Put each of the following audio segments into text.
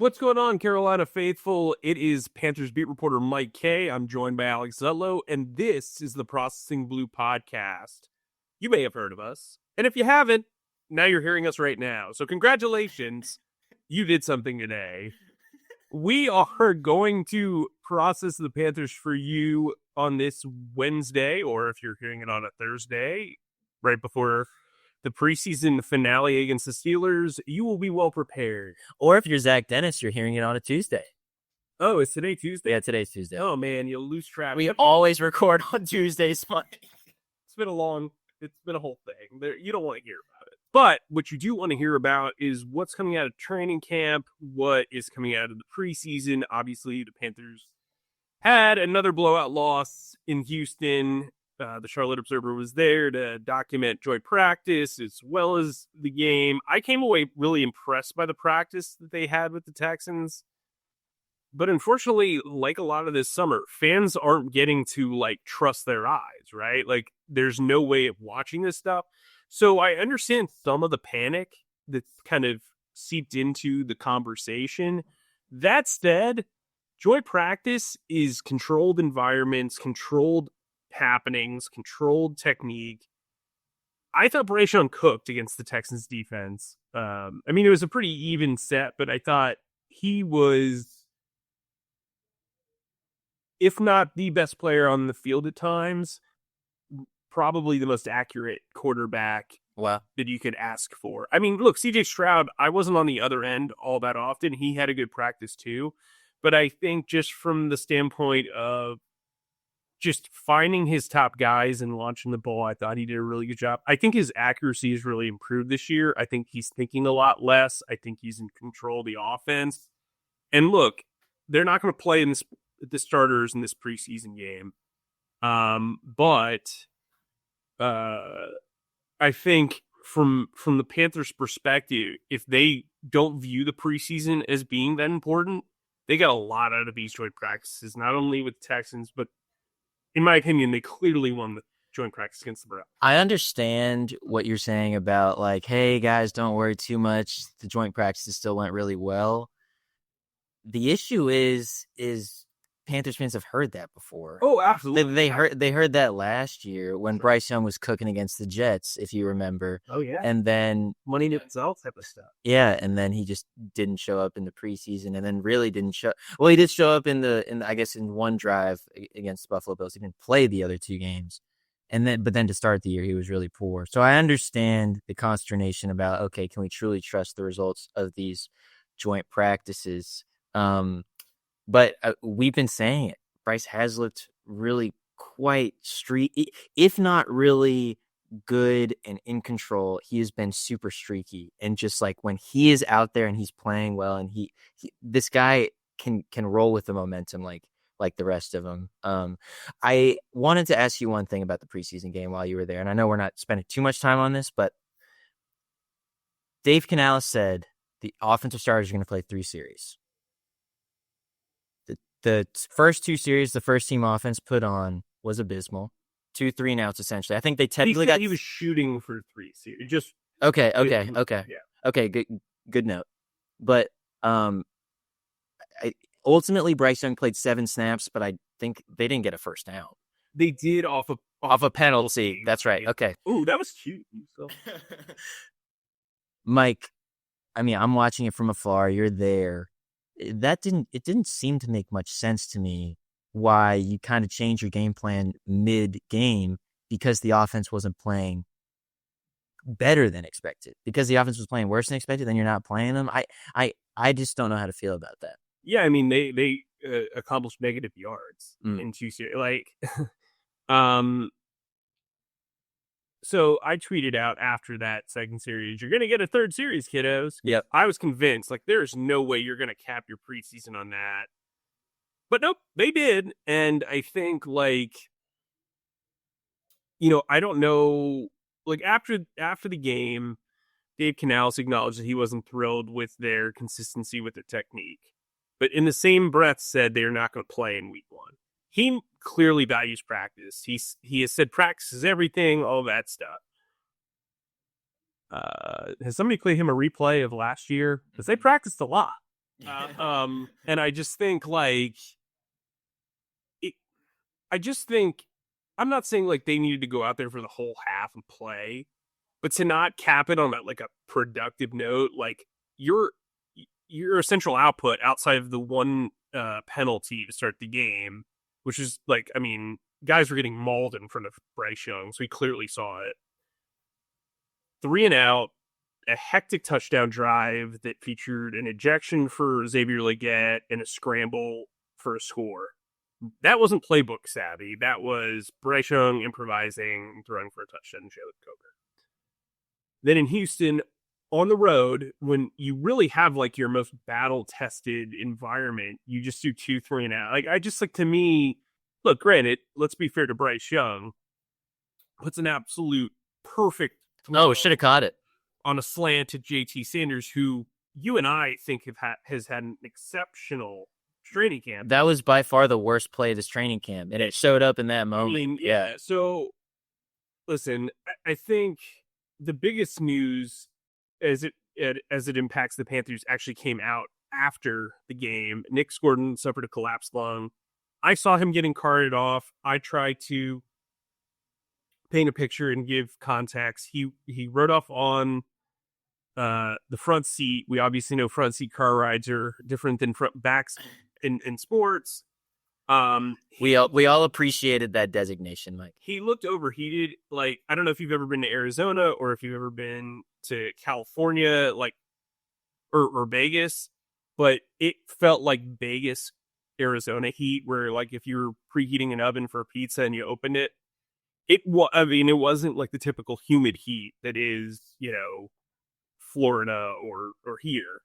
What's going on, Carolina faithful? It is Panthers beat reporter Mike K. I'm joined by Alex Zutlow, and this is the Processing Blue podcast. You may have heard of us, and if you haven't, now you're hearing us right now. So congratulations, you did something today. We are going to process the Panthers for you on this Wednesday, or if you're hearing it on a Thursday, right before the preseason finale against the Steelers. You will be well prepared. Or if you're Zach Dennis, you're hearing it on a Tuesday. Oh, is today Tuesday? Yeah, today's Tuesday. Oh, man, you'll lose track. We always record on Tuesdays. It's been a whole thing. You don't want to hear about it. But what you do want to hear about is what's coming out of training camp, what is coming out of the preseason. Obviously, the Panthers had another blowout loss in Houston. The Charlotte Observer was there to document joint practice as well as the game. I came away really impressed by the practice that they had with the Texans. But unfortunately, like a lot of this summer, fans aren't getting to trust their eyes, right? There's no way of watching this stuff. So I understand some of the panic that's kind of seeped into the conversation. That said, joint practice is controlled environments, controlled happenings, controlled technique. I thought Bryce Young cooked against the Texans defense. It was a pretty even set, but I thought he was, if not the best player on the field at times, probably the most accurate quarterback Wow. that you could ask for. Look, CJ Stroud, I wasn't on the other end all that often. He had a good practice too. But I think just from the standpoint of just finding his top guys and launching the ball, I thought he did a really good job. I think his accuracy has really improved this year. I think he's thinking a lot less. I think he's in control of the offense. And look, they're not going to play in the starters in this preseason game. But I think from the Panthers' perspective, if they don't view the preseason as being that important, they got a lot out of these joint practices, not only with the Texans, but in my opinion, they clearly won the joint practice against the Browns. I understand what you're saying about hey guys, don't worry too much. The joint practices still went really well. The issue is Panthers fans have heard that before. Oh, absolutely. They heard that last year when Bryce Young was cooking against the Jets, if you remember. Oh yeah. And then money to itself type of stuff. Yeah, and then he just didn't show up in the preseason, and then really didn't show. Well, he did show up in I guess in one drive against the Buffalo Bills. He didn't play the other two games, but then to start the year he was really poor. So I understand the consternation about, okay, can we truly trust the results of these joint practices? But we've been saying it. Bryce has looked really quite streaky, if not really good and in control. He has been super streaky, and just when he is out there and he's playing well, and this guy can roll with the momentum like the rest of them. I wanted to ask you one thing about the preseason game while you were there, and I know we're not spending too much time on this, but Dave Canales said the offensive starters are going to play 3 series. The first 2 series, the first team offense put on was abysmal. 2 3-and-outs essentially. I think they technically he was shooting for 3 series. Just okay. Yeah. Okay, good note. But ultimately Bryce Young played 7 snaps, but I think they didn't get a first down. They did off a penalty. That's right. Okay. Ooh, that was cute. So. Mike, I'm watching it from afar. You're there. It didn't seem to make much sense to me why you kind of change your game plan mid-game because the offense wasn't playing better than expected. Because the offense was playing worse than expected, then you're not playing them. I just don't know how to feel about that. Yeah, they accomplished negative yards in 2 series. So I tweeted out after that second series, you're going to get a third series, kiddos. Yep. I was convinced, there's no way you're going to cap your preseason on that. But nope, they did. And I think, I don't know, after the game, Dave Canales acknowledged that he wasn't thrilled with their consistency with their technique. But in the same breath said they're not going to play in week 1. He clearly values practice. He has said practice is everything, all that stuff. Has somebody played him a replay of last year? Because they practiced a lot. And I just think like it, I just think I'm not saying like they needed to go out there for the whole half and play, but to not cap it on a productive note, like your your essential output outside of the one penalty to start the game, which is like, I mean, guys were getting mauled in front of Bryce Young, so we clearly saw it. 3 and out, a hectic touchdown drive that featured an ejection for Xavier Legette and a scramble for a score. That wasn't playbook savvy. That was Bryce Young improvising, throwing for a touchdown, Jalen Coker. Then in Houston, on the road, when you really have like your most battle tested environment, you just do 2, 3 and out. Like, I just like, to me, look, granted, let's be fair to Bryce Young, puts an absolute perfect Oh, should have caught it on a slant to JT Sanders, who you and I think has had an exceptional training camp. That was by far the worst play of this training camp, and it showed up in that moment. I mean, yeah. So, listen, I think the biggest news as it impacts the Panthers actually came out after the game. Nick Gordon suffered a collapsed lung. I saw him getting carted off. I tried to paint a picture and give context. He rode off on the front seat. We obviously know front seat car rides are different than front backs in sports. We all appreciated that designation, Mike. He looked overheated. Like, I don't know if you've ever been to Arizona or if you've ever been to California, like, or Vegas, but it felt like Vegas, Arizona heat, where like if you were preheating an oven for a pizza and you opened it, it wasn't like the typical humid heat that is, Florida or here.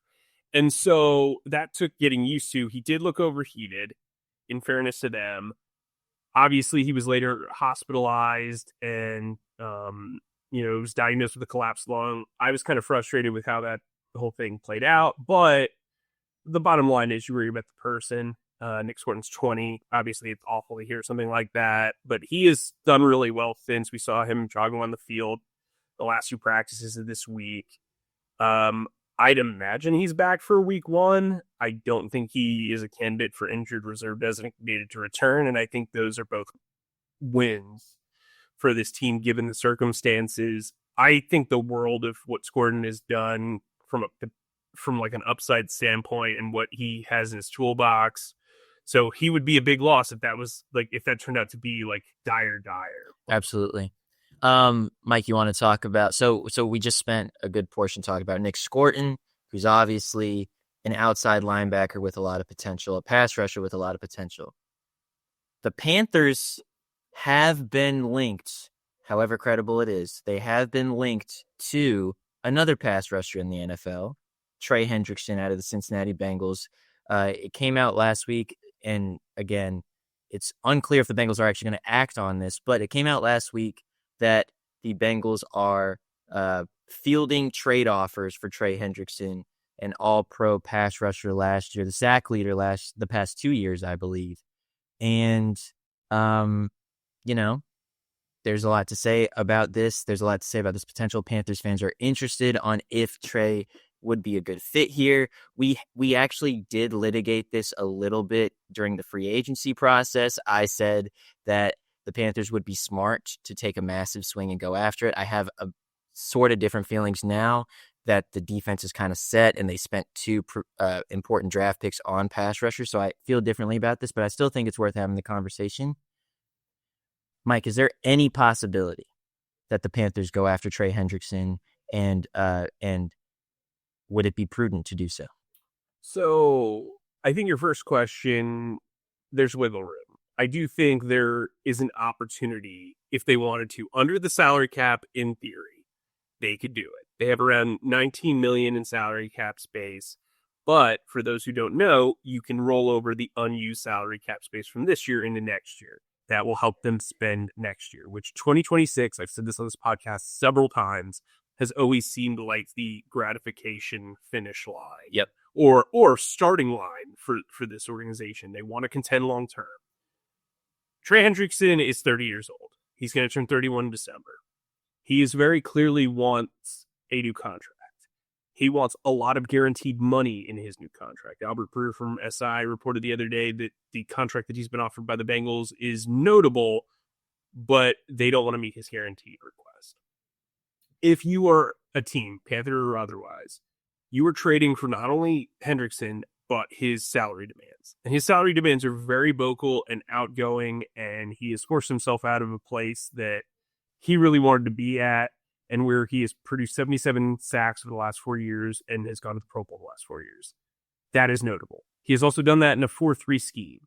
And so that took getting used to. He did look overheated, in fairness to them. Obviously, he was later hospitalized and, was diagnosed with a collapsed lung. I was kind of frustrated with how the whole thing played out. But the bottom line is you worry about the person. Nick Gordon's 20. Obviously, it's awful to hear something like that. But he has done really well since we saw him jogging on the field the last 2 practices of this week. I'd imagine he's back for week 1. I don't think he is a candidate for injured reserve designated to return, and I think those are both wins for this team given the circumstances. I think the world of what Gordon has done from like an upside standpoint and what he has in his toolbox. So he would be a big loss if that turned out to be like dire. Absolutely. Mike, you want to talk about, so we just spent a good portion talking about Nick Gordon, who's obviously an outside linebacker with a lot of potential, a pass rusher with a lot of potential. The Panthers have been linked, however credible it is, they have been linked to another pass rusher in the NFL, Trey Hendrickson out of the Cincinnati Bengals. It came out last week, and again, it's unclear if the Bengals are actually going to act on this, but it came out last week that the Bengals are fielding trade offers for Trey Hendrickson, an all-pro pass rusher last year, the sack leader the past 2 years, I believe. And, there's a lot to say about this. There's a lot to say about this potential. Panthers fans are interested on if Trey would be a good fit here. We actually did litigate this a little bit during the free agency process. I said that the Panthers would be smart to take a massive swing and go after it. I have a sort of different feelings now that the defense is kind of set and they spent 2 important draft picks on pass rushers. So I feel differently about this, but I still think it's worth having the conversation. Mike, is there any possibility that the Panthers go after Trey Hendrickson, and would it be prudent to do so? So I think your first question, there's wiggle room. I do think there is an opportunity if they wanted to. Under the salary cap, in theory, they could do it. They have around $19 million in salary cap space. But for those who don't know, you can roll over the unused salary cap space from this year into next year. That will help them spend next year, which 2026, I've said this on this podcast several times, has always seemed like the gratification finish line. Yep. Or starting line for this organization. They want to contend long term. Trey Hendrickson is 30 years old. He's going to turn 31 in December. He is very clearly wants a new contract. He wants a lot of guaranteed money in his new contract. Albert Breer from SI reported the other day that the contract that he's been offered by the Bengals is notable, but they don't want to meet his guaranteed request. If you are a team, Panther or otherwise, you are trading for not only Hendrickson, but his salary demands. And his salary demands are very vocal and outgoing, and he has forced himself out of a place that he really wanted to be at, and where he has produced 77 sacks for the last 4 years and has gone to the Pro Bowl the last 4 years. That is notable. He has also done that in a 4-3 scheme.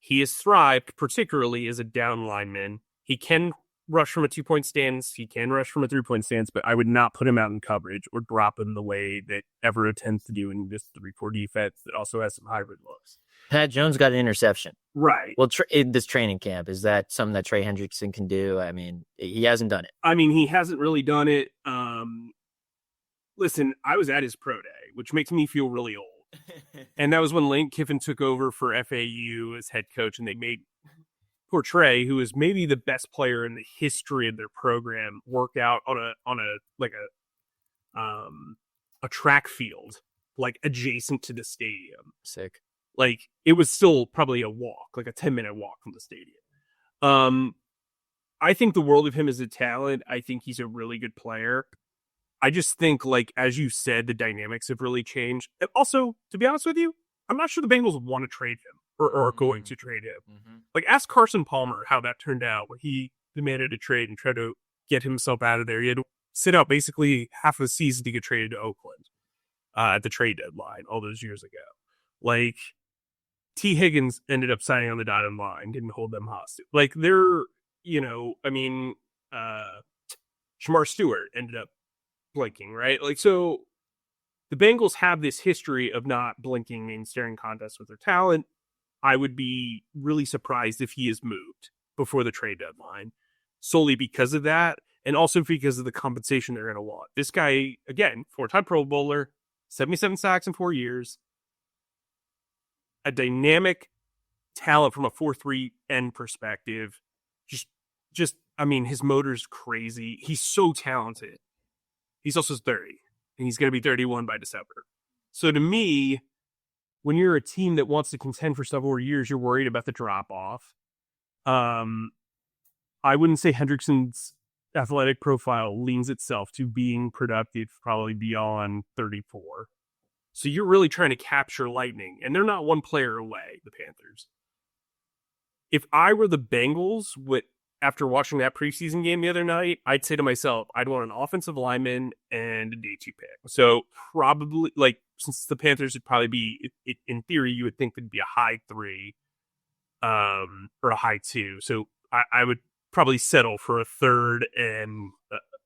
He has thrived, particularly as a down lineman. He can rush from a 2-point stance. He can rush from a 3-point stance, but I would not put him out in coverage or drop him the way that Everett tends to do in this 3-4 defense that also has some hybrid looks. Pat Jones got an interception. Right. Well, in this training camp, is that something that Trey Hendrickson can do? I mean, he hasn't done it. I mean, he hasn't really done it. Listen, I was at his pro day, which makes me feel really old. And that was when Lane Kiffin took over for FAU as head coach, and they made poor Trey, who is maybe the best player in the history of their program, work out on a track field, like adjacent to the stadium. Sick. Like, it was still probably a walk, like a 10-minute walk from the stadium. I think the world of him as a talent. I think he's a really good player. I just think, like, as you said, the dynamics have really changed. And also, to be honest with you, I'm not sure the Bengals want to trade him or are going to trade him. Mm-hmm. Like, ask Carson Palmer how that turned out when he demanded a trade and tried to get himself out of there. He had to sit out basically half of the season to get traded to Oakland at the trade deadline all those years ago. Like, T. Higgins ended up signing on the dotted line, didn't hold them hostage. Like, they're, Shamar Stewart ended up blinking, right? Like, so the Bengals have this history of not blinking in staring contests with their talent. I would be really surprised if he is moved before the trade deadline, solely because of that, and also because of the compensation they're going to want. This guy, again, 4-time Pro Bowler, 77 sacks in 4 years, a dynamic talent from a 4-3 end perspective. Just, I mean, his motor's crazy. He's so talented. He's also 30, and he's going to be 31 by December. So to me, when you're a team that wants to contend for several years, you're worried about the drop-off. I wouldn't say Hendrickson's athletic profile leans itself to being productive probably beyond 34. So you're really trying to capture lightning, and they're not one player away, the Panthers. If I were the Bengals, after watching that preseason game the other night, I'd say to myself, I'd want an offensive lineman and a day 2 pick. So probably, like, since the Panthers would probably be, in theory, you would think there'd be a high 3 or a high 2. So I would probably settle for a third and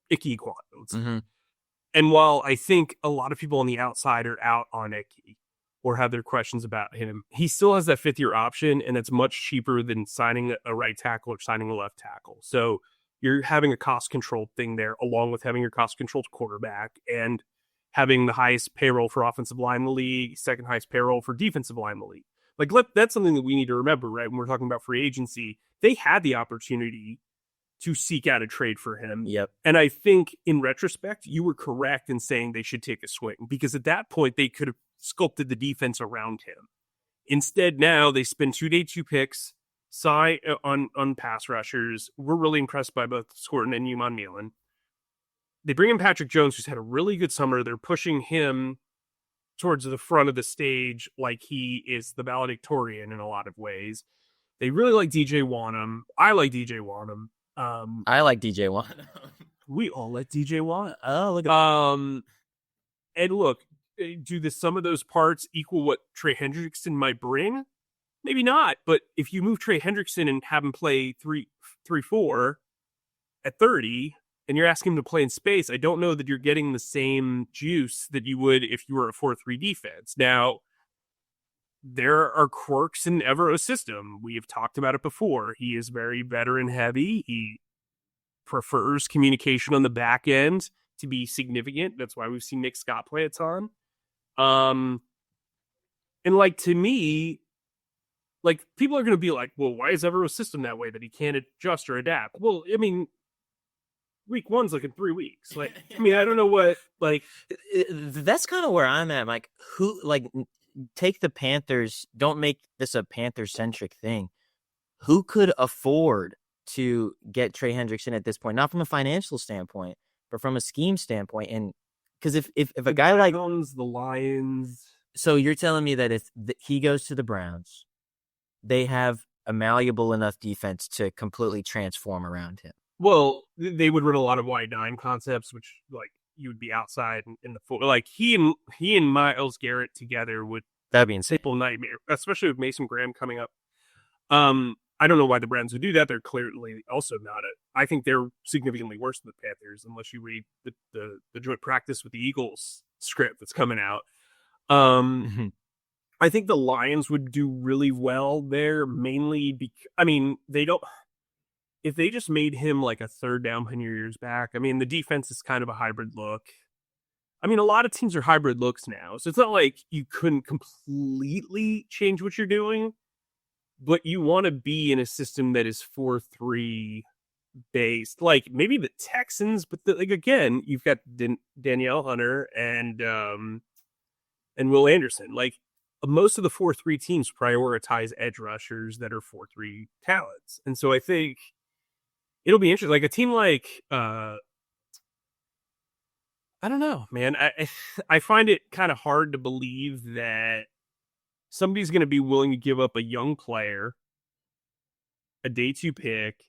Ickey Quanos. Mm-hmm. And while I think a lot of people on the outside are out on Ickey or have their questions about him, he still has that 5th-year option, and it's much cheaper than signing a right tackle or signing a left tackle. So you're having a cost-controlled thing there, along with having your cost-controlled quarterback and having the highest payroll for offensive line in the league, second highest payroll for defensive line in the league. Like, that's something that we need to remember, right? When we're talking about free agency, they had the opportunity to seek out a trade for him. Yep. And I think in retrospect, you were correct in saying they should take a swing, because at that point they could have sculpted the defense around him. Instead, now they spend 2 day 2 picks on pass rushers. We're really impressed by both Scorton and Yuman Milan. They bring in Patrick Jones, who's had a really good summer. They're pushing him towards the front of the stage like he is the valedictorian in a lot of ways. They really like DJ Wanham. I like DJ Wanham. I like DJ Wanham. We all like DJ Wanham. Oh, look at and look, do the sum of those parts equal what Trey Hendrickson might bring? Maybe not. But if you move Trey Hendrickson and have him play 3-4 at 30, and you're asking him to play in space, I don't know that you're getting the same juice that you would if you were a 4-3 defense. Now, there are quirks in Evero's system. We have talked about it before. He is very veteran heavy. He prefers communication on the back end to be significant. That's why we've seen Nick Scott play a ton. And like, to me, like, people are going to be like, well, why is Evero's system that way, that he can't adjust or adapt? Well, I mean, week one's like in 3 weeks. Like, I mean, I don't know what, like, That's kind of where I'm at. Like, who, like, take the Panthers, don't make this a Panther-centric thing. Who could afford to get Trey Hendrickson at this point? Not from a financial standpoint, but from a scheme standpoint. And because if a guy like the Lions. So you're telling me that if he goes to the Browns, they have a malleable enough defense to completely transform around him? Well, they would run a lot of wide nine concepts, which like you would be outside in the full. Like he and Myles Garrett together would That'd be insane. simple nightmare, especially with Mason Graham coming up. I don't know why the Browns would do that. They're clearly also not it. I think they're significantly worse than the Panthers, unless you read the joint practice with the Eagles script that's coming out. I think the Lions would do really well there, mainly because, I mean, they don't. If they just made him like a third down when your years back, I mean, the defense is kind of a hybrid look. I mean, a lot of teams are hybrid looks now, so it's not like you couldn't completely change what you're doing, but you want to be in a system that is 4-3 based, like maybe the Texans, but like again, you've got Danielle Hunter and Will Anderson. Like most of the 4-3 teams prioritize edge rushers that are 4-3 talents, and so I think it'll be interesting. Like a team like I don't know, man. I find it kind of hard to believe that somebody's going to be willing to give up a young player, a day 2 pick,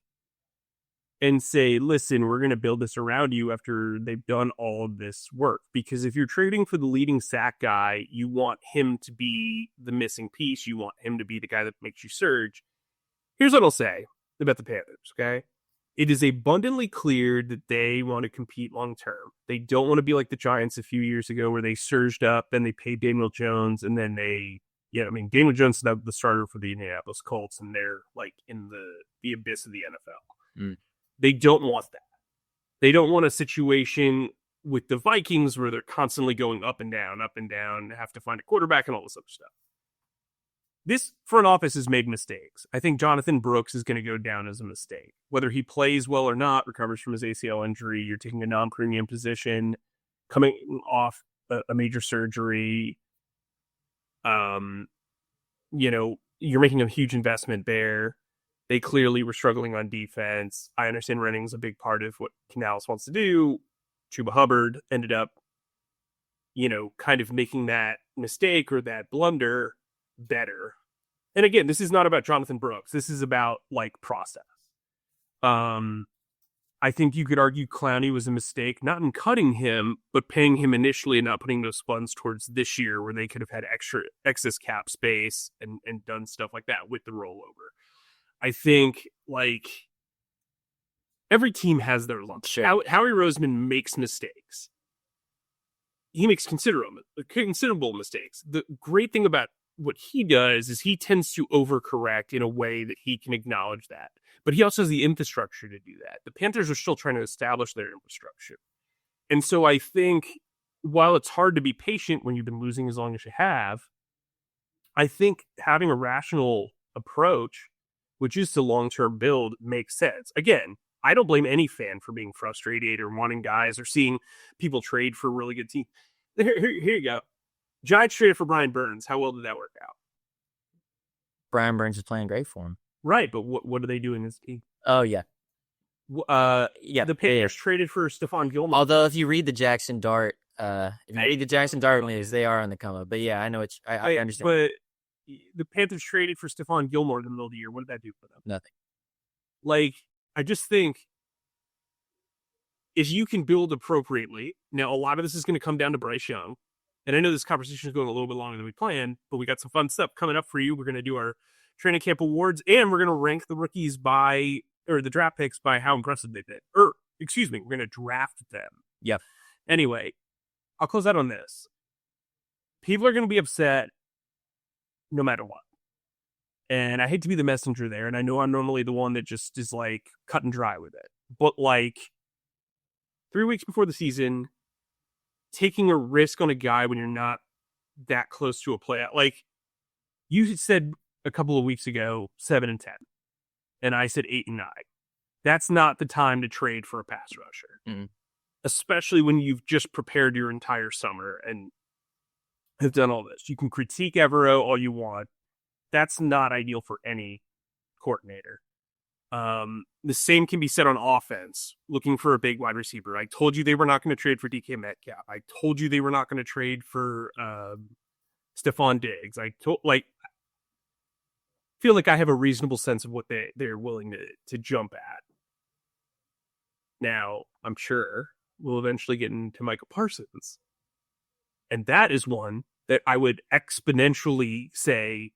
and say, listen, we're going to build this around you after they've done all of this work. Because if you're trading for the leading sack guy, you want him to be the missing piece. You want him to be the guy that makes you surge. Here's what I'll say about the Panthers, okay? It is abundantly clear that they want to compete long term. They don't want to be like the Giants a few years ago where they surged up, then they paid Daniel Jones, and then Daniel Jones is now the starter for the Indianapolis Colts, and they're like in the abyss of the NFL. They don't want that. They don't want a situation with the Vikings where they're constantly going up and down, have to find a quarterback and all this other stuff. This front office has made mistakes. I think Jonathan Brooks is going to go down as a mistake. Whether he plays well or not, recovers from his ACL injury, you're taking a non-premium position, coming off a major surgery. You're making a huge investment there. They clearly were struggling on defense. I understand running's a big part of what Canales wants to do. Chuba Hubbard ended up, kind of making that mistake or that blunder better. And again, this is not about Jonathan Brooks. This is about like process. I think you could argue Clowney was a mistake, not in cutting him, but paying him initially and not putting those funds towards this year where they could have had excess cap space and done stuff like that with the rollover. I think like every team has their lumps. Sure. Howie Roseman makes mistakes. He makes considerable mistakes. The great thing about what he does is he tends to overcorrect in a way that he can acknowledge that. But he also has the infrastructure to do that. The Panthers are still trying to establish their infrastructure. And so I think while it's hard to be patient when you've been losing as long as you have, I think having a rational approach, which is to long-term build, makes sense. Again, I don't blame any fan for being frustrated or wanting guys or seeing people trade for a really good team. Here you go. Giants traded for Brian Burns. How well did that work out? Brian Burns is playing great for him. Right, but what are they doing this team? Oh, yeah. The Panthers traded for Stephon Gilmore. Although if you read the Jackson Dart, news, they are on the come up. But yeah, I know I understand. But the Panthers traded for Stephon Gilmore in the middle of the year. What did that do for them? Nothing. Like, I just think if you can build appropriately, now a lot of this is going to come down to Bryce Young. And I know this conversation is going a little bit longer than we planned, but we got some fun stuff coming up for you. We're going to do our training camp awards, and we're going to rank the rookies the draft picks by how impressive they've been. We're going to draft them. Yep. Anyway, I'll close out on this. People are going to be upset no matter what. And I hate to be the messenger there, and I know I'm normally the one that just is like cut and dry with it. But like 3 weeks before the season, taking a risk on a guy when you're not that close to a playout. Like you said a couple of weeks ago, 7-10. And I said 8-9. that's not the time to trade for a pass rusher. Mm. Especially when you've just prepared your entire summer and have done all this. You can critique Evero all you want. That's not ideal for any coordinator. The same can be said on offense, looking for a big wide receiver. I told you they were not going to trade for DK Metcalf. I told you they were not going to trade for Stephon Diggs. Feel like I have a reasonable sense of what they're willing to jump at. Now, I'm sure we'll eventually get into Micah Parsons. And that is one that I would exponentially say,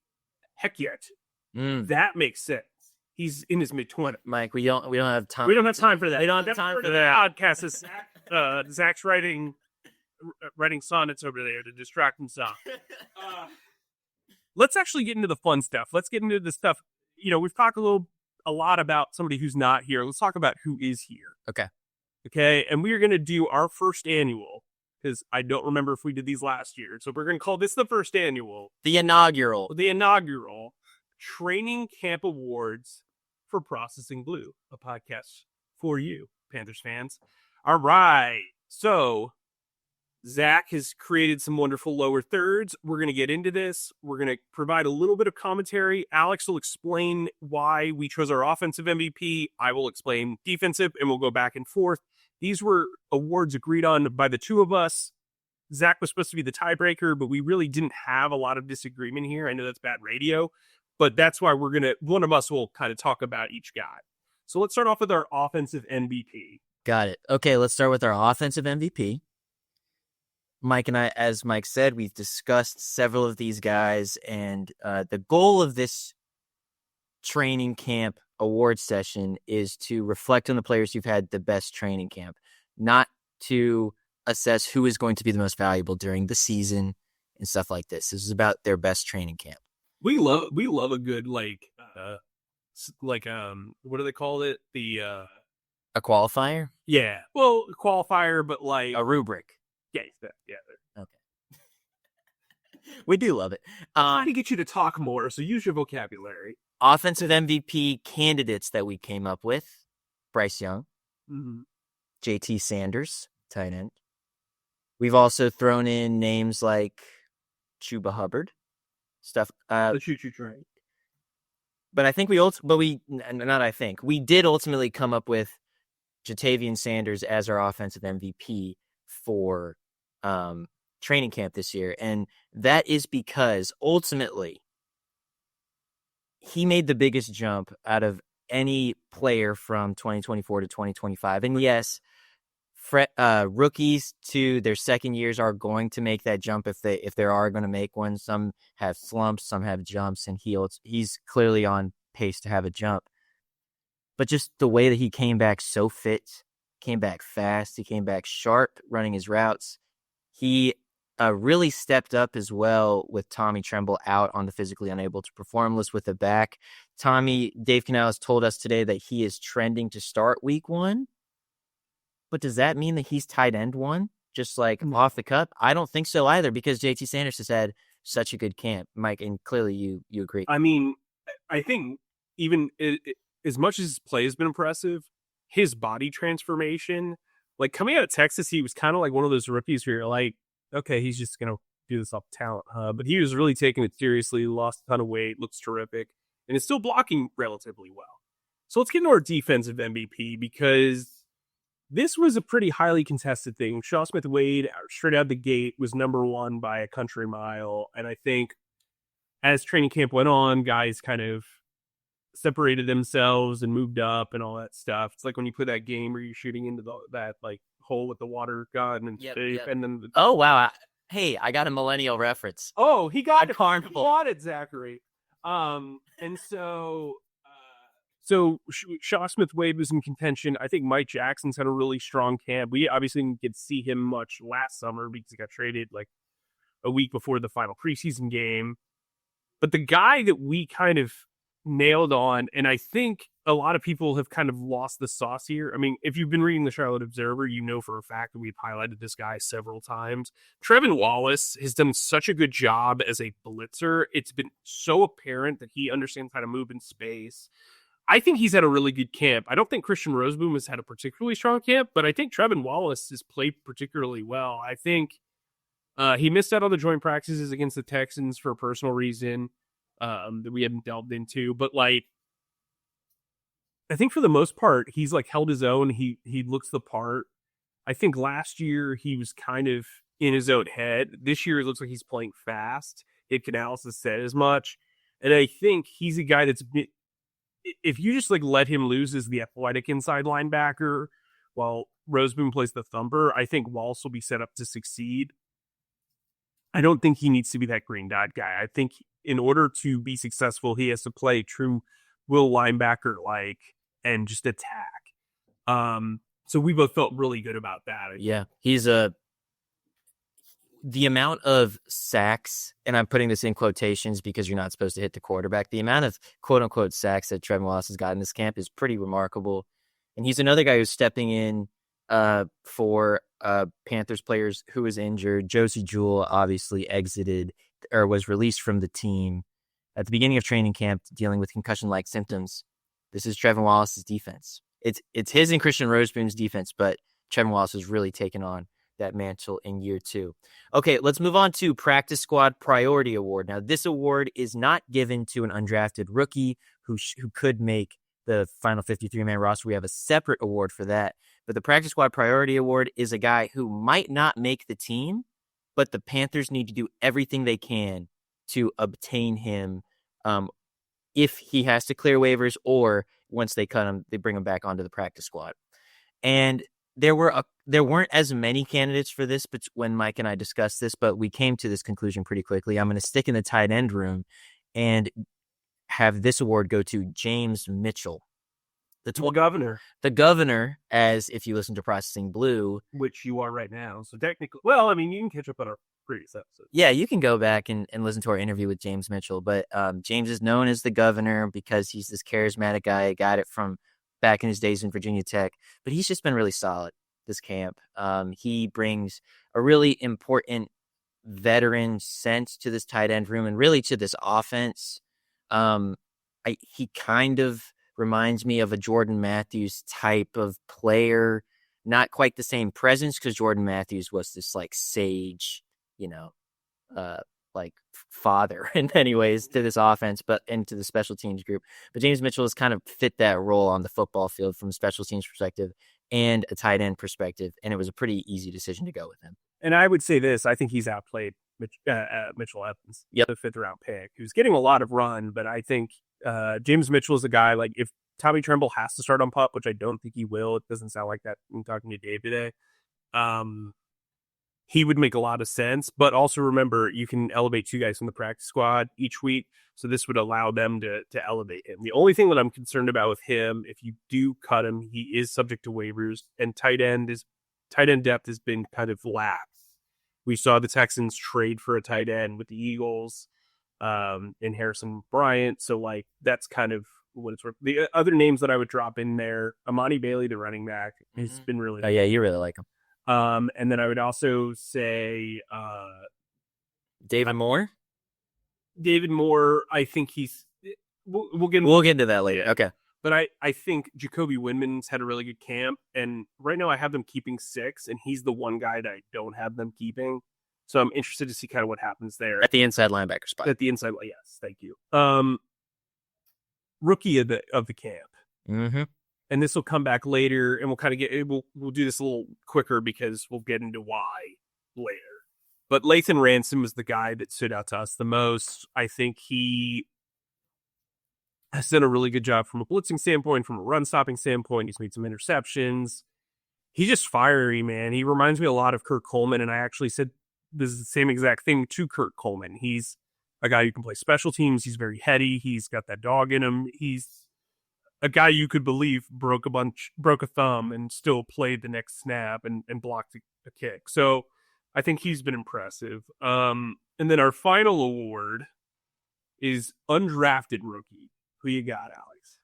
heck yet. That makes sense. He's in his mid-20s. Mike, we don't have time. We don't have time for that. We don't have time for that. Podcast is Zach's writing sonnets over there to distract himself. Let's actually get into the fun stuff. Let's get into the stuff. We've talked a lot about somebody who's not here. Let's talk about who is here. Okay. And we are going to do our first annual, because I don't remember if we did these last year. So we're going to call this the first annual. The inaugural Training Camp Awards for Processing Blue, a podcast for you, Panthers fans. All right. So Zach has created some wonderful lower thirds. We're going to get into this. We're going to provide a little bit of commentary. Alex will explain why we chose our offensive MVP. I will explain defensive, and we'll go back and forth. These were awards agreed on by the two of us. Zach was supposed to be the tiebreaker, but we really didn't have a lot of disagreement here. I know that's bad radio, but that's why one of us will kind of talk about each guy. So let's start off with our offensive MVP. Got it. Okay, let's start with our offensive MVP. Mike and I, as Mike said, we've discussed several of these guys, and the goal of this training camp award session is to reflect on the players who've had the best training camp, not to assess who is going to be the most valuable during the season and stuff like this. This is about their best training camp. We love a good what do they call it? A qualifier? Yeah. Well, a qualifier, but like a rubric. Yeah. Okay. We do love it. Trying to get you to talk more, so use your vocabulary. Offensive MVP candidates that we came up with: Bryce Young, JT Sanders, tight end. We've also thrown in names like Chuba Hubbard, stuff. The choo-choo train. But I think we did ultimately come up with Jatavian Sanders as our offensive MVP for training camp this year. And that is because ultimately he made the biggest jump out of any player from 2024 to 2025. And yes, rookies to their second years are going to make that jump if they are going to make one. Some have slumps, some have jumps, and he's clearly on pace to have a jump. But just the way that he came back so fit, came back fast, he came back sharp running his routes. He really stepped up as well with Tommy Tremble out on the physically unable to perform list with the back. Dave Canales told us today that he is trending to start week 1. But does that mean that he's tight end 1? Just like off the cup? I don't think so either, because JT Sanders has had such a good camp. Mike, and clearly you agree. I mean, I think even as much as his play has been impressive, his body transformation, like coming out of Texas, he was kind of like one of those rookies where you're like, okay, he's just going to do this off talent, huh? But he was really taking it seriously, lost a ton of weight, looks terrific, and is still blocking relatively well. So let's get into our defensive MVP, because this was a pretty highly contested thing. Shaw Smith-Wade, straight out the gate, was number 1 by a country mile. And I think as training camp went on, guys kind of separated themselves and moved up and all that stuff. It's like when you play that game where you're shooting into that like hole with the water gun and Yep. and then oh wow, hey, I got a millennial reference. Oh, he got a carnival. He got it, Zachary. And so Shaw Smith-Wade was in contention. I think Mike Jackson's had a really strong camp. We obviously didn't get to see him much last summer because he got traded like a week before the final preseason game. But the guy that we kind of nailed on, and I think a lot of people have kind of lost the sauce here. I mean, if you've been reading the Charlotte Observer, you know for a fact that we've highlighted this guy several times. Trevin Wallace has done such a good job as a blitzer. It's been so apparent that he understands how to move in space. I think he's had a really good camp. I don't think Christian Roseboom has had a particularly strong camp, but I think Trevin Wallace has played particularly well. I think he missed out on the joint practices against the Texans for a personal reason that we haven't delved into. But like, I think for the most part, he's like held his own. He looks the part. I think last year he was kind of in his own head. This year it looks like he's playing fast. It Canales has said as much. And I think he's a guy that's been, if you just like let him lose as the athletic inside linebacker while Roseboom plays the thumper, I think Wallace will be set up to succeed. I don't think he needs to be that green dot guy. I think in order to be successful, he has to play true will linebacker like and just attack. So we both felt really good about that. Yeah, he's the amount of sacks, and I'm putting this in quotations because you're not supposed to hit the quarterback. The amount of quote unquote sacks that Trevin Wallace has got in this camp is pretty remarkable. And he's another guy who's stepping in for Panthers players who was injured. Josie Jewell obviously exited or was released from the team at the beginning of training camp, dealing with concussion-like symptoms. This is Trevin Wallace's defense. It's his and Christian Roseboom's defense, but Trevin Wallace has really taken on that mantle in year 2. Okay, let's move on to Practice Squad Priority Award. Now, this award is not given to an undrafted rookie who could make the final 53-man roster. We have a separate award for that. But the Practice Squad Priority Award is a guy who might not make the team, but the Panthers need to do everything they can to obtain him if he has to clear waivers, or once they cut him, they bring him back onto the practice squad. And there weren't as many candidates for this, but when Mike and I discussed this, but we came to this conclusion pretty quickly. I'm going to stick in the tight end room and have this award go to James Mitchell. The governor, as if you listen to Processing Blue. Which you are right now. So technically, well, I mean, you can catch up on our previous episode. Yeah, you can go back and listen to our interview with James Mitchell. But James is known as the governor because he's this charismatic guy. Got it from back in his days in Virginia Tech. But he's just been really solid this camp. He brings a really important veteran sense to this tight end room and really to this offense. He kind of reminds me of a Jordan Matthews type of player. Not quite the same presence because Jordan Matthews was this like sage, like father in many ways to this offense, but into the special teams group. But James Mitchell has kind of fit that role on the football field from a special teams perspective and a tight end perspective. And it was a pretty easy decision to go with him. And I would say this, I think he's outplayed Mitchell Evans, the 5th round pick, who's getting a lot of run, but I think James Mitchell is a guy, like if Tommy Tremble has to start on pup, which I don't think he will, it doesn't sound like that in talking to Dave today, he would make a lot of sense. But also remember, you can elevate 2 guys from the practice squad each week, so this would allow them to elevate him. The only thing that I'm concerned about with him, if you do cut him, he is subject to waivers, and tight end depth has been kind of lax. We saw the Texans trade for a tight end with the Eagles in Harrison Bryant, so like that's kind of what it's worth. The other names that I would drop in there, Amani Bailey, the running back, has been really. Oh yeah, you really like him. And then I would also say David Moore. David Moore, I think he's. We'll get into that later. Okay. But I think Jacoby Windman's had a really good camp, and right now I have them keeping 6, and he's the one guy that I don't have them keeping. So I'm interested to see kind of what happens there. At the inside linebacker spot. At the inside, yes, thank you. Rookie of the camp. Mm-hmm. And this will come back later, and we'll kind of we'll do this a little quicker because we'll get into why later. But Lathan Ransom was the guy that stood out to us the most. I think he has done a really good job from a blitzing standpoint, from a run-stopping standpoint. He's made some interceptions. He's just fiery, man. He reminds me a lot of Kurt Coleman, and I actually said this is the same exact thing to Kurt Coleman. He's a guy who can play special teams. He's very heady. He's got that dog in him. He's a guy you could believe broke a thumb and still played the next snap and blocked a kick. So I think he's been impressive. And then our final award is undrafted rookie. Who you got, Alex?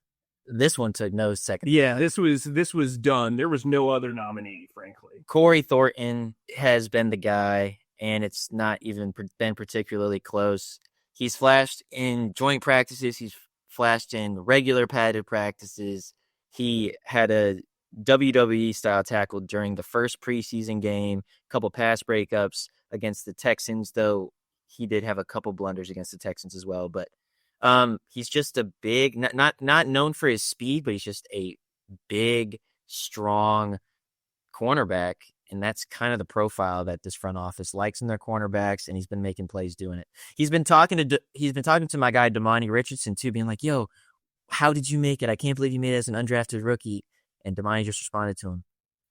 This one took no second. Yeah, this was done. There was no other nominee, frankly. Corey Thornton has been the guy, and it's not even been particularly close. He's flashed in joint practices. He's flashed in regular padded practices. He had a WWE style tackle during the first preseason game, a couple pass breakups against the Texans, though he did have a couple blunders against the Texans as well. But he's just a big, not known for his speed, but he's just a big, strong cornerback. And that's kind of the profile that this front office likes in their cornerbacks, and he's been making plays doing it. He's been talking to my guy Damani Richardson too, being like, "Yo, how did you make it? I can't believe you made it as an undrafted rookie." And Damani just responded to him.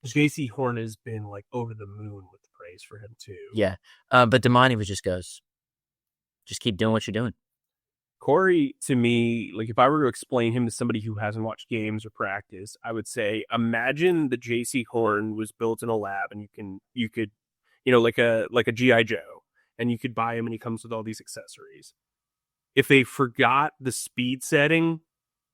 JC Horn has been like over the moon with the praise for him too. Yeah, but Damani goes, "Just keep doing what you're doing." Corey, to me, like if I were to explain him to somebody who hasn't watched games or practice, I would say, imagine the JC Horn was built in a lab, and you could, like a GI Joe, and you could buy him, and he comes with all these accessories. If they forgot the speed setting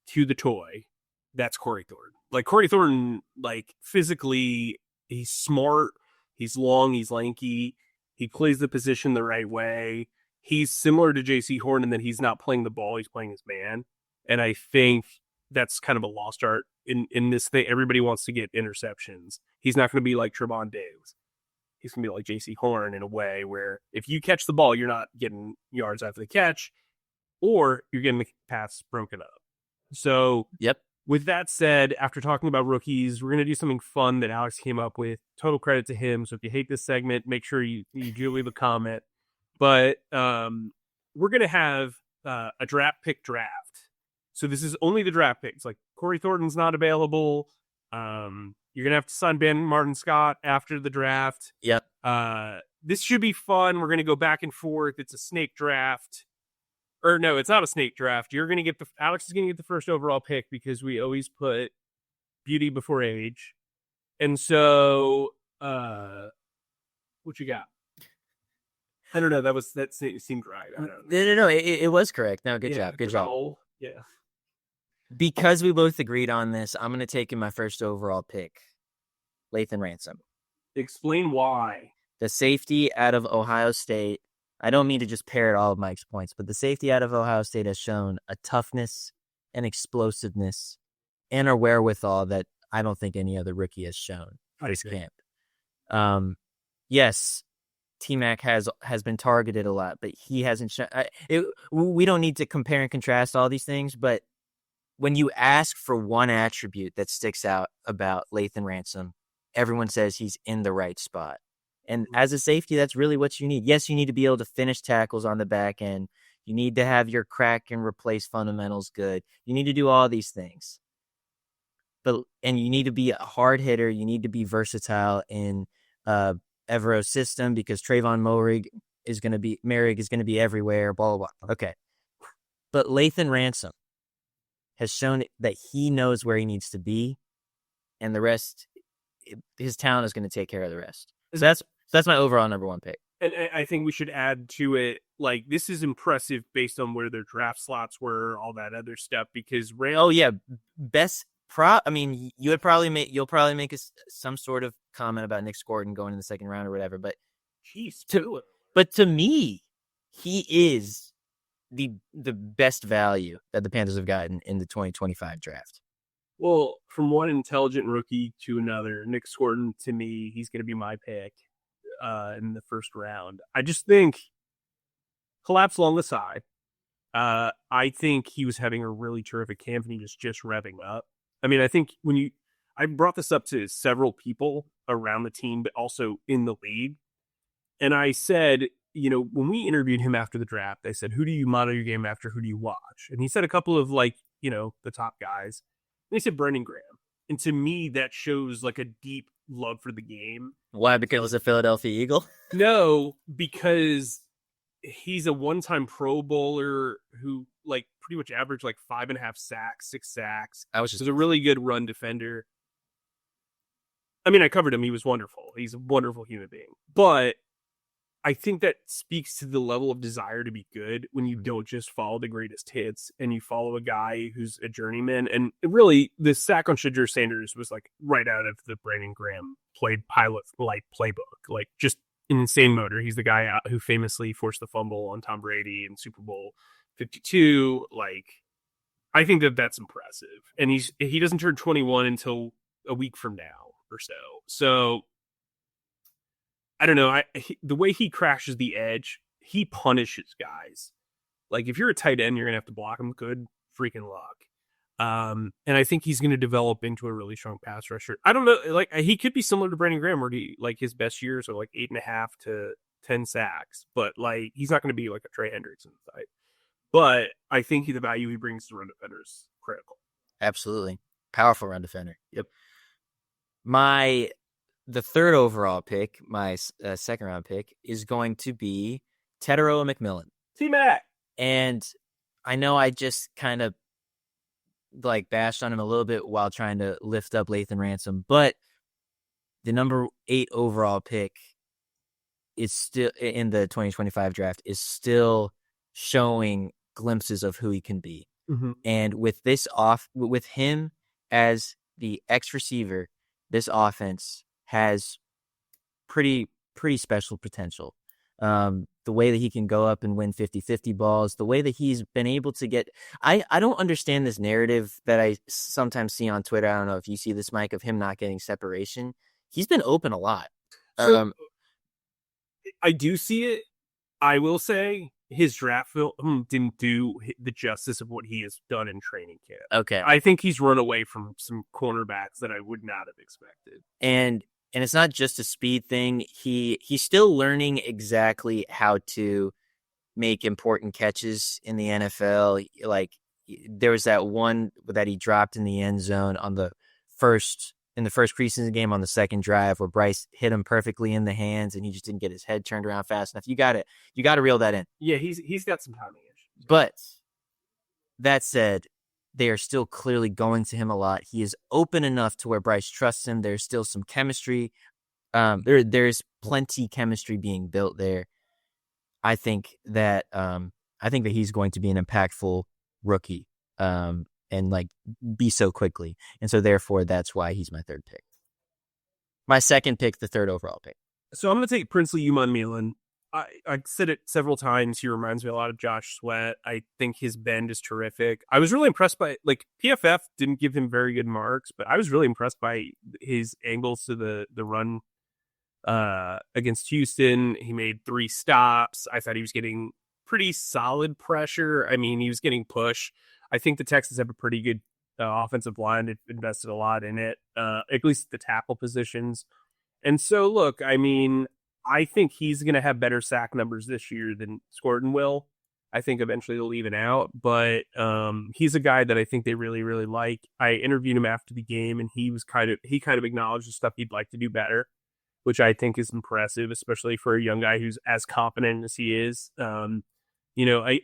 to the toy, that's Corey Thornton. Like Corey Thornton, like physically, he's smart, he's long, he's lanky, he plays the position the right way. He's similar to JC Horn in that he's not playing the ball, he's playing his man. And I think that's kind of a lost art in this thing. Everybody wants to get interceptions. He's not going to be like Trevon Diggs. He's going to be like JC Horn in a way where if you catch the ball, you're not getting yards after the catch, or you're getting the pass broken up. So, yep. With that said, after talking about rookies, we're going to do something fun that Alex came up with. Total credit to him. So if you hate this segment, make sure you do leave a comment. But we're going to have a draft pick draft. So this is only the draft picks. Like Corey Thornton's not available. You're going to have to sign Ben Martin Scott after the draft. Yep. This should be fun. We're going to go back and forth. It's a snake draft. Or no, it's not a snake draft. Alex is going to get the first overall pick because we always put beauty before age. And so, what you got? I don't know. That seemed right. I don't know. No. It was correct. No, good job. Good job. Yeah. Because we both agreed on this, I'm going to take in my first overall pick, Lathan Ransom. Explain why. The safety out of Ohio State. I don't mean to just parrot all of Mike's points, but the safety out of Ohio State has shown a toughness and explosiveness and a wherewithal that I don't think any other rookie has shown this camp. Yes, T-Mac has been targeted a lot, but he hasn't shown. We don't need to compare and contrast all these things, but when you ask for one attribute that sticks out about Lathan Ransom, everyone says he's in the right spot. And as a safety, that's really what you need. Yes, you need to be able to finish tackles on the back end. You need to have your crack and replace fundamentals good. You need to do all these things. And you need to be a hard hitter. You need to be versatile in Evero's system because Trayvon Merrick is going to be everywhere, blah, blah, blah. Okay. But Lathan Ransom has shown that he knows where he needs to be, and the rest, his talent is going to take care of the rest. So that's my overall number one pick. And I think we should add to it, like, this is impressive based on where their draft slots were, all that other stuff, because best prop. I mean, you'll probably make some sort of comment about Nick Scorton going in the second round or whatever, but to me, he is the best value that the Panthers have gotten in the 2025 draft. Well, from one intelligent rookie to another, Nick Scorton, to me, he's going to be my pick in the first round. I just think collapse along the side. I think he was having a really terrific camp, and he was just revving up. I mean, I think I brought this up to several people around the team, but also in the league. And I said, when we interviewed him after the draft, I said, who do you model your game after? Who do you watch? And he said a couple of the top guys. And he said Brendan Graham. And to me, that shows like a deep love for the game. Why? Because he was a Philadelphia Eagle? No, because he's a one-time Pro Bowler who like pretty much averaged like 5.5 sacks, 6 sacks. He's a really good run defender. I mean, I covered him. He was wonderful. He's a wonderful human being. But I think that speaks to the level of desire to be good when you don't just follow the greatest hits and you follow a guy who's a journeyman. And really, the sack on Shadur Sanders was like right out of the Brandon Graham pilot light playbook. Like just an insane motor. He's the guy who famously forced the fumble on Tom Brady in Super Bowl 52. Like I think that's impressive. And he doesn't turn 21 until a week from now or so. So I don't know. The way he crashes the edge, he punishes guys. Like if you're a tight end, you're gonna have to block him. Good freaking luck. And I think he's going to develop into a really strong pass rusher. I don't know, like he could be similar to Brandon Graham, where like his best years are like 8.5 to 10 sacks, but like he's not going to be like a Trey Hendrickson type. But I think the value he brings to run defenders is critical. Absolutely, powerful run defender. Yep. The third overall pick, my second round pick, is going to be Tetairoa McMillan. T-Mac. And I know I just kind of like bashed on him a little bit while trying to lift up Lathan Ransom, but the number 8 overall pick is still in the 2025 draft is still showing glimpses of who he can be. Mm-hmm. And with him as the X receiver, this offense has pretty special potential. The way that he can go up and win 50-50 balls, the way that he's been able to get... I don't understand this narrative that I sometimes see on Twitter. I don't know if you see this, Mike, of him not getting separation. He's been open a lot. I do see it. I will say his draft film didn't do the justice of what he has done in training camp. Okay. I think he's run away from some cornerbacks that I would not have expected. And it's not just a speed thing. He's still learning exactly how to make important catches in the NFL. Like there was that one that he dropped in the end zone in the first preseason game on the second drive where Bryce hit him perfectly in the hands and he just didn't get his head turned around fast enough. You got to reel that in. Yeah, he's got some timing issues. But that said, they are still clearly going to him a lot. He is open enough to where Bryce trusts him. There's still some chemistry. There's plenty chemistry being built there. I think that he's going to be an impactful rookie, and like be so quickly. And so therefore that's why he's my third pick. My second pick, the third overall pick. So I'm going to take Princely Umanmielen. I said it several times. He reminds me a lot of Josh Sweat. I think his bend is terrific. I was really impressed by, like, PFF didn't give him very good marks, but I was really impressed by his angles to the run against Houston. He made 3 stops. I thought he was getting pretty solid pressure. I mean, he was getting push. I think the Texans have a pretty good offensive line. They've invested a lot in it, at least the tackle positions. And so, look, I mean, I think he's going to have better sack numbers this year than Scourton will. I think eventually they'll even out, but he's a guy that I think they really, really like. I interviewed him after the game, and he kind of acknowledged the stuff he'd like to do better, which I think is impressive, especially for a young guy who's as competent as he is. I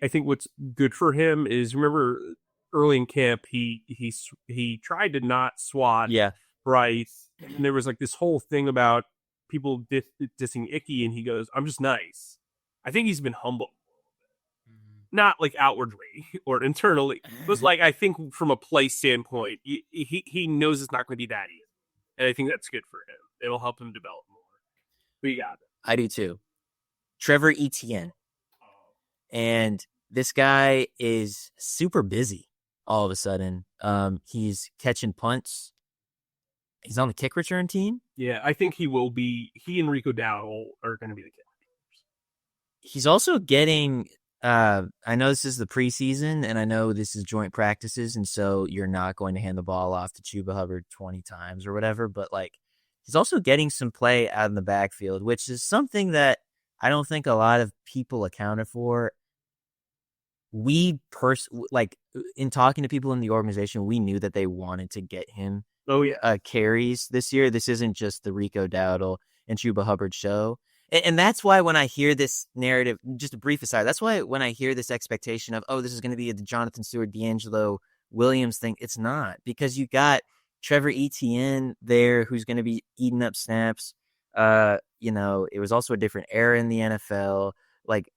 think what's good for him is, remember early in camp, he tried to not swat Bryce, and there was like this whole thing about people dissing Icky, and he goes, "I'm just nice." I think he's been humble, not like outwardly or internally. It was like, I think from a play standpoint, he knows it's not going to be that easy, and I think that's good for him. It'll help him develop more. But you got it. I do too. Trevor Etienne, and this guy is super busy. All of a sudden, he's catching punts. He's on the kick return team. Yeah, I think he will be. He and Rico Dowdle are going to be the kickers. He's also getting, I know this is the preseason, and I know this is joint practices, and so you're not going to hand the ball off to Chuba Hubbard 20 times or whatever, but like he's also getting some play out in the backfield, which is something that I don't think a lot of people accounted for. Like in talking to people in the organization, we knew that they wanted to get him carries this year. This isn't just the Rico Dowdle and Chuba Hubbard show. And that's why when I hear this narrative, just a brief aside, that's why when I hear this expectation of, this is going to be a Jonathan Stewart, D'Angelo Williams thing, it's not, because you got Trevor Etienne there who's going to be eating up snaps. It was also a different era in the NFL. Like,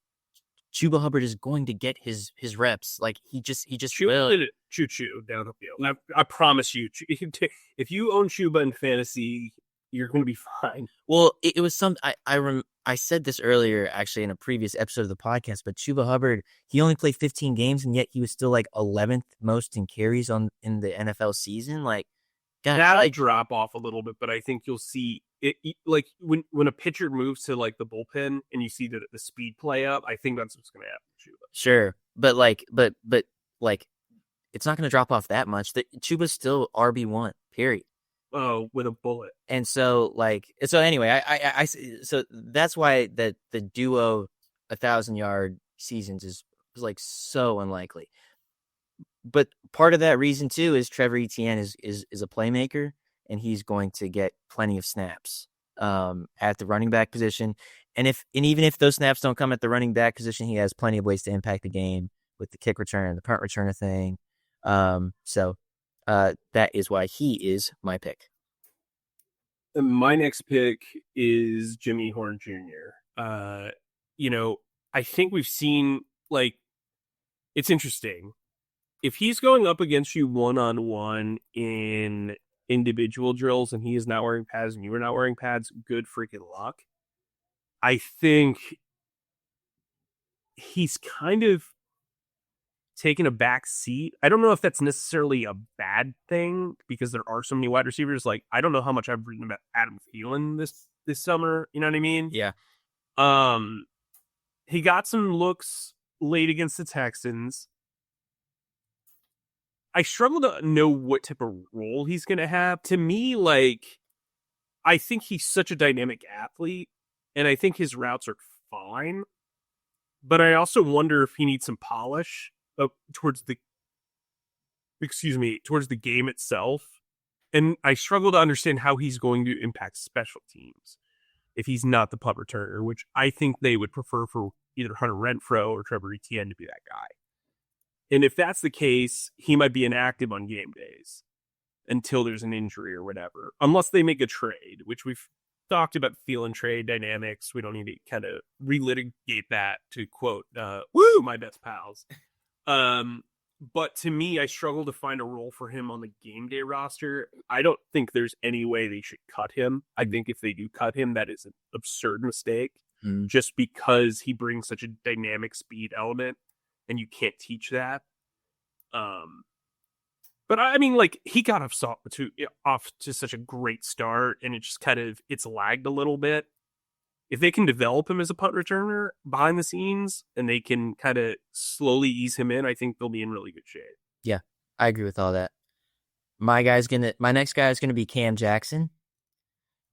Chuba Hubbard is going to get his reps. Like he just will. Choo down the field. I promise you, if you own Chuba in fantasy, you're going to be fine. Well, it was some. I said this earlier, actually, in a previous episode of the podcast. But Chuba Hubbard, he only played 15 games, and yet he was still like 11th most in carries in the NFL season. Like, God, That'll like, drop off a little bit, but I think you'll see it like when a pitcher moves to like the bullpen and you see the speed play up. I think that's what's going to happen to Chuba. sure, but like, it's not going to drop off that much. Chuba's still RB1, period. Oh, with a bullet. And so anyway, so that's why the duo 1,000-yard seasons is like so unlikely. But part of that reason too is Trevor Etienne is a playmaker, and he's going to get plenty of snaps at the running back position. And even if those snaps don't come at the running back position, he has plenty of ways to impact the game with the kick return, the punt returner thing. So that is why he is my pick. My next pick is Jimmy Horn Jr. I think we've seen, like, it's interesting. If he's going up against you one-on-one in individual drills and he is not wearing pads and you are not wearing pads, good freaking luck. I think he's kind of taken a back seat. I don't know if that's necessarily a bad thing because there are so many wide receivers. Like, I don't know how much I've written about Adam Thielen this summer. You know what I mean? Yeah. He got some looks late against the Texans. I struggle to know what type of role he's going to have. To me, like, I think he's such a dynamic athlete, and I think his routes are fine. But I also wonder if he needs some polish towards the game itself. And I struggle to understand how he's going to impact special teams if he's not the punt returner, which I think they would prefer for either Hunter Renfrow or Trevor Etienne to be that guy. And if that's the case, he might be inactive on game days until there's an injury or whatever, unless they make a trade, which we've talked about Thielen trade dynamics. We don't need to kind of relitigate that to quote, woo, my best pals. But to me, I struggle to find a role for him on the game day roster. I don't think there's any way they should cut him. I think if they do cut him, that is an absurd mistake just because he brings such a dynamic speed element and you can't teach that. But I mean, like, he got off to such a great start and it just it's lagged a little bit. If they can develop him as a punt returner behind the scenes and they can kind of slowly ease him in, I think they'll be in really good shape. Yeah, I agree with all that. My next guy is gonna be Cam Jackson.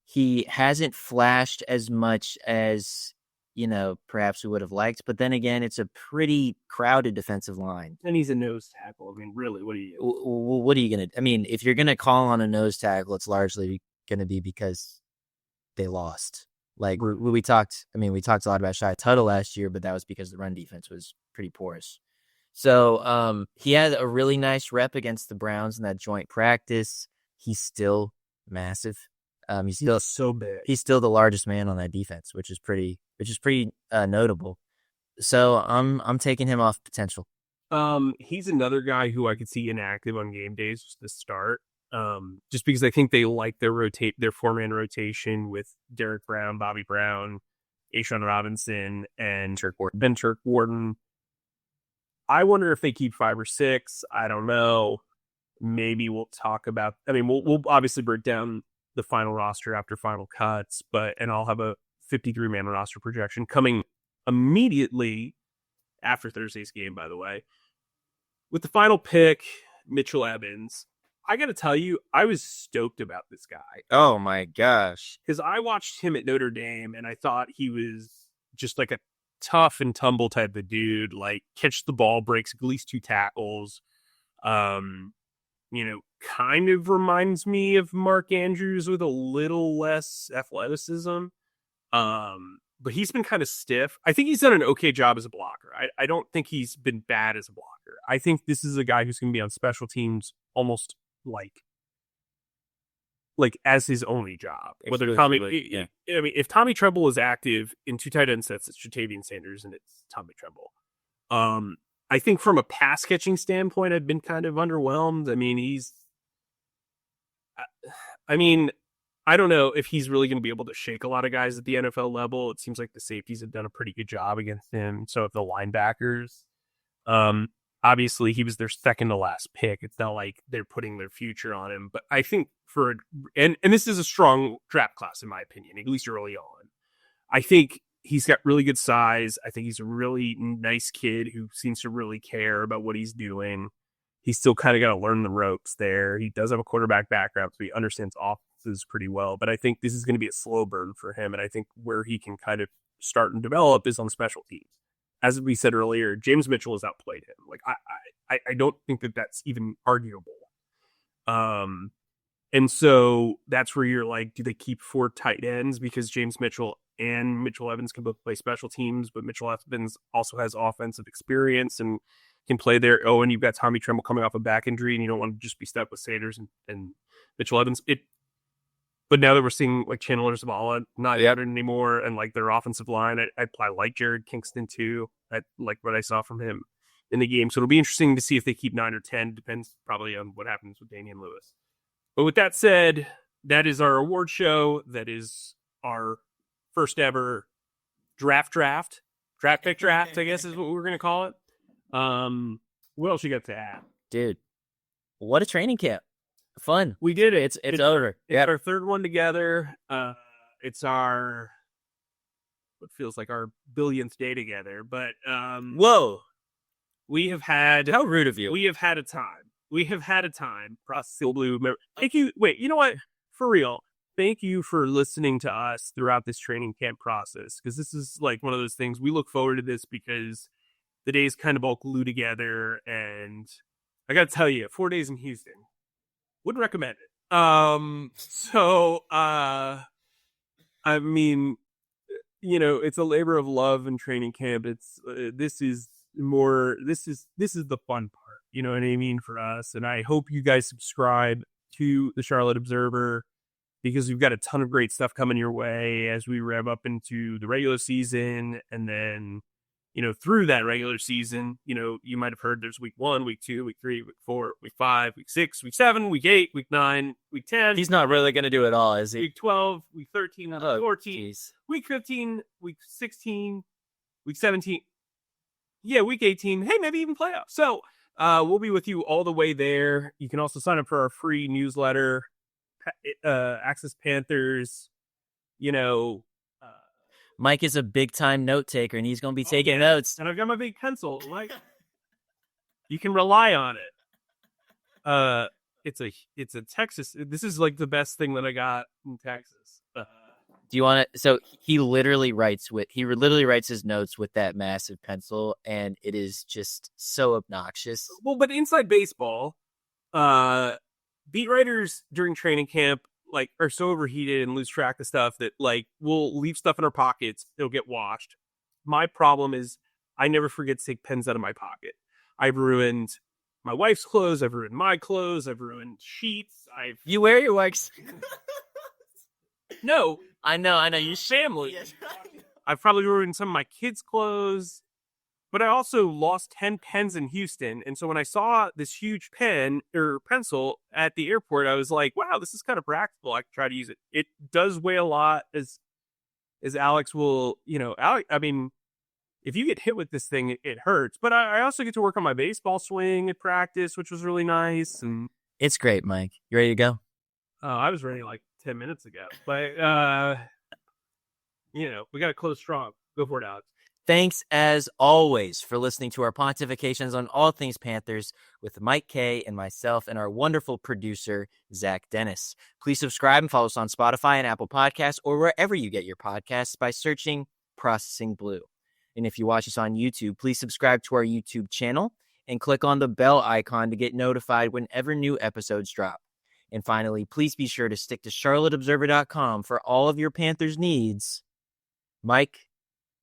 He hasn't flashed as much as, perhaps we would have liked, but then again, it's a pretty crowded defensive line. And he's a nose tackle. I mean, really, what are you gonna? I mean, if you're gonna call on a nose tackle, it's largely gonna be because they lost. Like we talked a lot about Shai Tuttle last year, but that was because the run defense was pretty porous. So he had a really nice rep against the Browns in that joint practice. He's still massive. He's still so big. He's still the largest man on that defense, which is pretty notable. So I'm taking him off potential. He's another guy who I could see inactive on game days to start. Just because I think they like their 4-man rotation with Derek Brown, Bobby Brown, A'Shaun Robinson, and Turk Warden. I wonder if they keep 5 or 6. I don't know. Maybe we'll talk about. I mean, we'll obviously break down the final roster after final cuts, and I'll have a 53-man roster projection coming immediately after Thursday's game. By the way, with the final pick, Mitchell Evans. I got to tell you, I was stoked about this guy. Oh, my gosh. Because I watched him at Notre Dame, and I thought he was just like a tough and tumble type of dude. Like, catch the ball, breaks at least 2 tackles. Kind of reminds me of Mark Andrews with a little less athleticism. But he's been kind of stiff. I think he's done an okay job as a blocker. I don't think he's been bad as a blocker. I think this is a guy who's going to be on special teams almost like as his only job. Whether if Tommy Tremble is active in 2 tight end sets, it's Jatavian Sanders and it's Tommy Tremble. I think from a pass catching standpoint, I've been kind of underwhelmed. I don't know if he's really going to be able to shake a lot of guys at the NFL level. It seems like the safeties have done a pretty good job against him. So if the linebackers, obviously he was their second to last pick. It's not like they're putting their future on him, but I think and this is a strong draft class in my opinion, at least early on. I think he's got really good size. I think he's a really nice kid who seems to really care about what he's doing. He's still kind of got to learn the ropes there. He does have a quarterback background, so he understands offenses pretty well. But I think this is going to be a slow burn for him. And I think where he can kind of start and develop is on special teams. As we said earlier, James Mitchell has outplayed him. Like I don't think that that's even arguable. And so that's where you're like, do they keep 4 tight ends because James Mitchell and Mitchell Evans can both play special teams, but Mitchell Evans also has offensive experience and can play there. Oh, and you've got Tommy Tremble coming off a back injury, and you don't want to just be stuck with Sanders and Mitchell Evans. But now that we're seeing like Chandler Zavala not out anymore, and like their offensive line, I like Jared Kingston too. I like what I saw from him in the game. So it'll be interesting to see if they keep 9 or 10. Depends probably on what happens with Damian Lewis. But with that said, that is our award show. That is our first ever draft pick draft, I guess is what we're going to call it. What else you got to add? Dude, what a training camp. Fun. We did it. It's over. It's our third one together. It's our what feels like our billionth day together. But whoa. We have had how rude of you. We have had a time. Preseason Blue. Thank you. Wait, you know what? For real. Thank you for listening to us throughout this training camp process, because this is like one of those things we look forward to this because the days kind of all glue together. And I got to tell you, 4 days in Houston, wouldn't recommend it. I mean, you know, it's a labor of love in training camp. It's this is the fun part. You know what I mean, for us. And I hope you guys subscribe to the Charlotte Observer, because we've got a ton of great stuff coming your way as we rev up into the regular season. And then, you know, through that regular season, you know, you might have heard there's week 1, week 2, week 3, week 4, week 5, week 6, week 7, week 8, week 9, week 10. He's not really going to do it all, is he? Week 12, week 13, week 14, geez. week 15, week 16, week 17. Yeah, week 18. Hey, maybe even playoffs. So we'll be with you all the way there. You can also sign up for our free newsletter, Access Panthers. You know, Mike is a big time note taker, and he's going to be taking notes. And I've got my big pencil. Like, you can rely on it. It's a Texas. This is like the best thing that I got in Texas. Do you want to? So he literally writes his notes with that massive pencil, and it is just so obnoxious. Well, but inside baseball, beat writers during training camp like are so overheated and lose track of stuff that like we'll leave stuff in our pockets. It'll get washed. My problem is I never forget to take pens out of my pocket. I've ruined my wife's clothes. I've ruined my clothes. I've ruined sheets. You wear your wife's. No, I know. You family. I've probably ruined some of my kids' clothes, but I also lost 10 pens in Houston. And so when I saw this huge pen or pencil at the airport, I was like, wow, this is kind of practical. I can try to use it. It does weigh a lot, as Alex will, you know, I mean, if you get hit with this thing, it hurts. But I also get to work on my baseball swing at practice, which was really nice. And it's great, Mike. You ready to go? I was ready like 10 minutes ago, but you know, we got to close strong. Go for it, Alex. Thanks as always for listening to our pontifications on all things Panthers with Mike K and myself and our wonderful producer, Zach Dennis. Please subscribe and follow us on Spotify and Apple Podcasts or wherever you get your podcasts by searching Processing Blue. And if you watch us on YouTube, please subscribe to our YouTube channel and click on the bell icon to get notified whenever new episodes drop. And finally, please be sure to stick to charlotteobserver.com for all of your Panthers needs. Mike,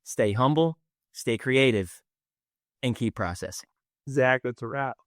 stay humble, stay creative, and keep processing. Zach, that's a wrap.